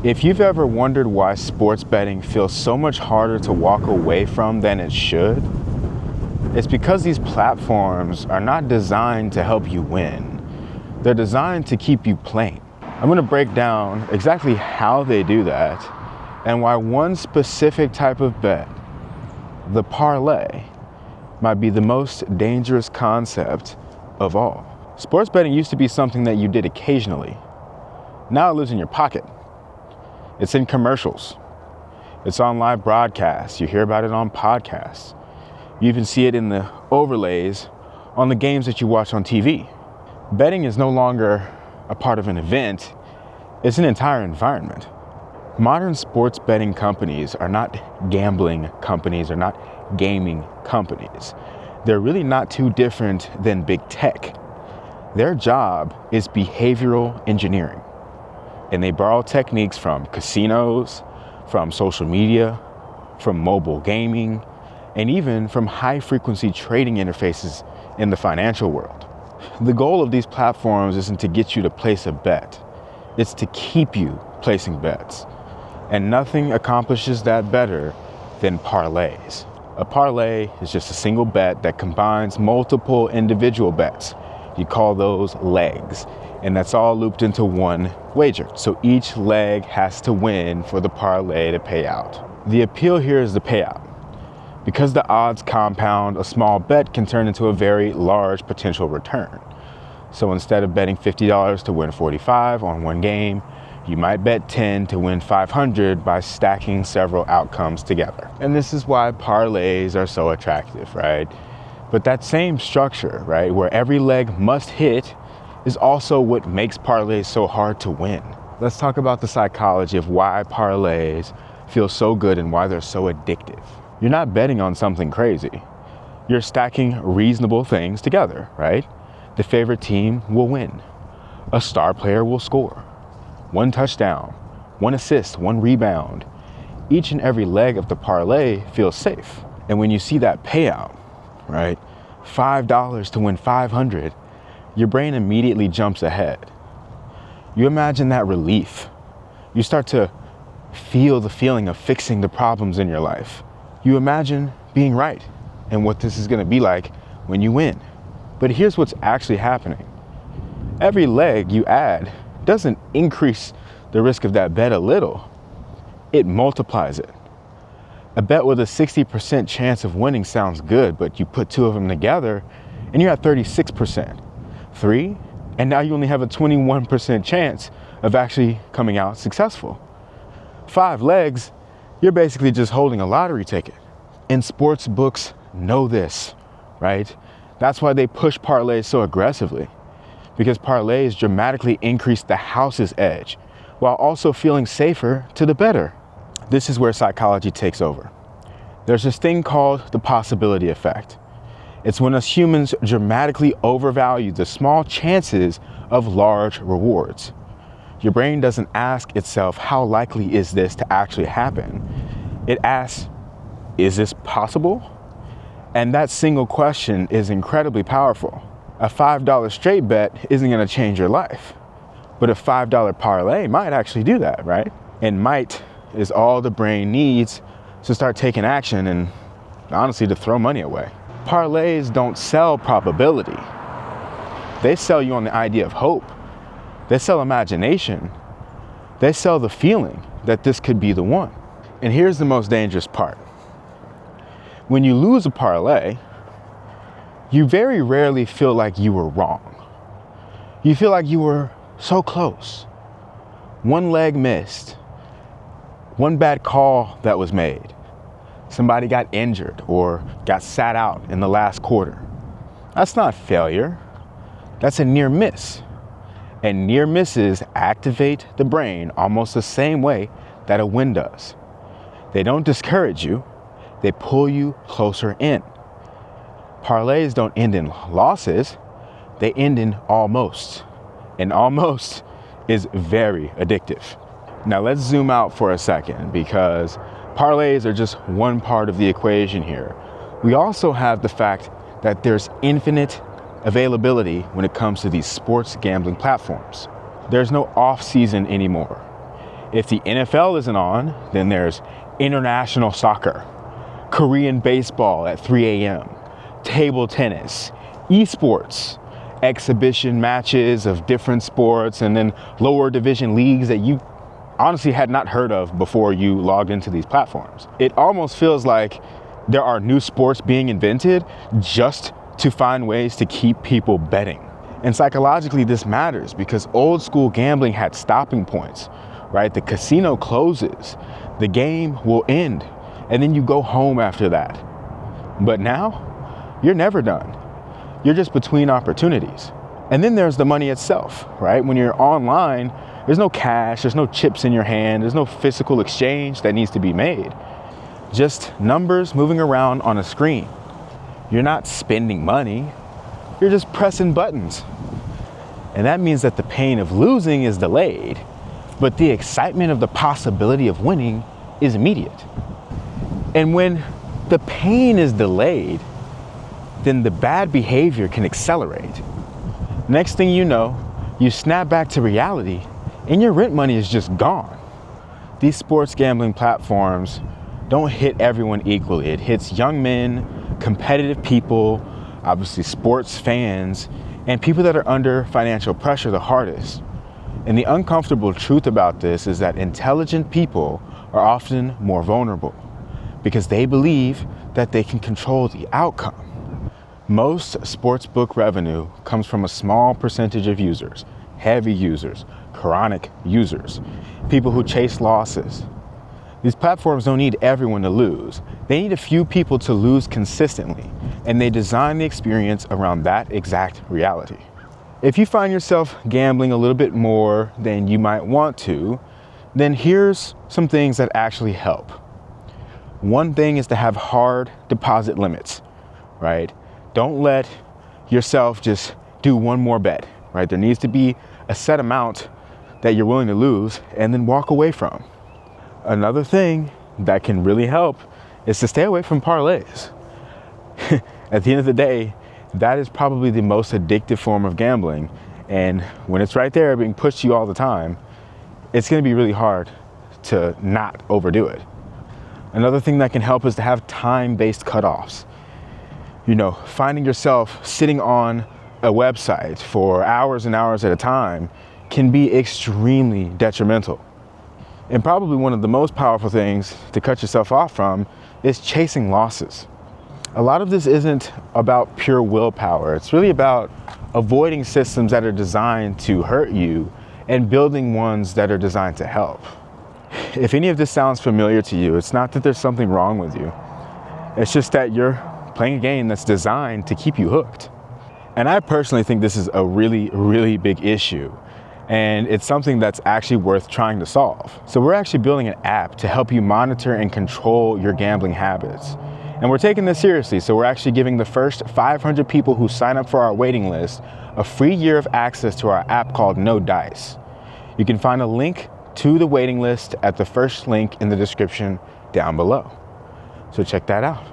If you've ever wondered why sports betting feels so much harder to walk away from than it should, it's because these platforms are not designed to help you win. They're designed to keep you playing. I'm going to break down exactly how they do that and why one specific type of bet, the parlay, might be the most dangerous concept of all. Sports betting used to be something that you did occasionally. Now it lives in your pocket. It's in commercials. It's on live broadcasts. You hear about it on podcasts. You even see it in the overlays on the games that you watch on TV. Betting is no longer a part of an event. It's an entire environment. Modern sports betting companies are not gambling companies, or not gaming companies. They're really not too different than big tech. Their job is behavioral engineering. And they borrow techniques from casinos, from social media, from mobile gaming, and even from high-frequency trading interfaces in the financial world. The goal of these platforms isn't to get you to place a bet. It's to keep you placing bets. And nothing accomplishes that better than parlays. A parlay is just a single bet that combines multiple individual bets. You call those legs. And that's all looped into one wager. So each leg has to win for the parlay to pay out. The appeal here is the payout. Because the odds compound, a small bet can turn into a very large potential return. So instead of betting $50 to win 45 on one game, you might bet 10 to win 500 by stacking several outcomes together. And this is why parlays are so attractive, right? But that same structure, right, where every leg must hit, is also what makes parlays so hard to win. Let's talk about the psychology of why parlays feel so good and why they're so addictive. You're not betting on something crazy. You're stacking reasonable things together, right? The favorite team will win. A star player will score. One touchdown, one assist, one rebound. Each and every leg of the parlay feels safe. And when you see that payout, right? $5 to win 500, your brain immediately jumps ahead. You imagine that relief. You start to feel the feeling of fixing the problems in your life. You imagine being right and what this is going to be like when you win. But here's what's actually happening. Every leg you add doesn't increase the risk of that bet a little. It multiplies it. A bet with a 60% chance of winning sounds good, but you put two of them together and you're at 36%. 3, and now you only have a 21% chance of actually coming out successful. 5 legs, you're basically just holding a lottery ticket. And sports books know this, right? That's why they push parlays so aggressively, because parlays dramatically increase the house's edge while also feeling safer to the bettor. This is where psychology takes over. There's this thing called the possibility effect. It's when us humans dramatically overvalue the small chances of large rewards. Your brain doesn't ask itself, how likely is this to actually happen? It asks, is this possible? And that single question is incredibly powerful. A $5 straight bet isn't going to change your life, but a $5 parlay might actually do that, right? And might is all the brain needs to start taking action and honestly to throw money away. Parlays don't sell probability. They sell you on the idea of hope. They sell imagination. They sell the feeling that this could be the one. And here's the most dangerous part. When you lose a parlay, you very rarely feel like you were wrong. You feel like you were so close. One leg missed. One bad call that was made. Somebody got injured or got sat out in the last quarter. That's not failure. That's a near miss. And near misses activate the brain almost the same way that a win does. They don't discourage you. They pull you closer in. Parlays don't end in losses. They end in almost. And almost is very addictive. Now let's zoom out for a second, because parlays are just one part of the equation here. We also have the fact that there's infinite availability when it comes to these sports gambling platforms. There's no off season anymore. If the NFL isn't on, then there's international soccer, Korean baseball at 3 a.m., table tennis, esports, exhibition matches of different sports, and then lower division leagues that you honestly had not heard of before you logged into these platforms. It almost feels like there are new sports being invented just to find ways to keep people betting. And psychologically, this matters because old school gambling had stopping points, right? The casino closes, the game will end, and then you go home after that. But now, you're never done. You're just between opportunities. And then there's the money itself, right? When you're online, there's no cash, there's no chips in your hand, there's no physical exchange that needs to be made. Just numbers moving around on a screen. You're not spending money, you're just pressing buttons. And that means that the pain of losing is delayed, but the excitement of the possibility of winning is immediate. And when the pain is delayed, then the bad behavior can accelerate. Next thing you know, you snap back to reality and your rent money is just gone. These sports gambling platforms don't hit everyone equally. It hits young men, competitive people, obviously sports fans, and people that are under financial pressure the hardest. And the uncomfortable truth about this is that intelligent people are often more vulnerable because they believe that they can control the outcome. Most sportsbook revenue comes from a small percentage of users, heavy users, chronic users, people who chase losses. These platforms don't need everyone to lose. They need a few people to lose consistently, and they design the experience around that exact reality. If you find yourself gambling a little bit more than you might want to, then here's some things that actually help. One thing is to have hard deposit limits, right? Don't let yourself just do one more bet, right? There needs to be a set amount that you're willing to lose and then walk away from. Another thing that can really help is to stay away from parlays. At the end of the day, that is probably the most addictive form of gambling. And when it's right there being pushed to you all the time, it's going to be really hard to not overdo it. Another thing that can help is to have time-based cutoffs. You know, finding yourself sitting on a website for hours and hours at a time can be extremely detrimental. And probably one of the most powerful things to cut yourself off from is chasing losses. A lot of this isn't about pure willpower. It's really about avoiding systems that are designed to hurt you and building ones that are designed to help. If any of this sounds familiar to you, it's not that there's something wrong with you. It's just that you're playing a game that's designed to keep you hooked. And I personally think this is a really, really big issue. And it's something that's actually worth trying to solve. So we're actually building an app to help you monitor and control your gambling habits. And we're taking this seriously, so we're actually giving the first 500 people who sign up for our waiting list a free year of access to our app called No Dice. You can find a link to the waiting list at the first link in the description down below. So check that out.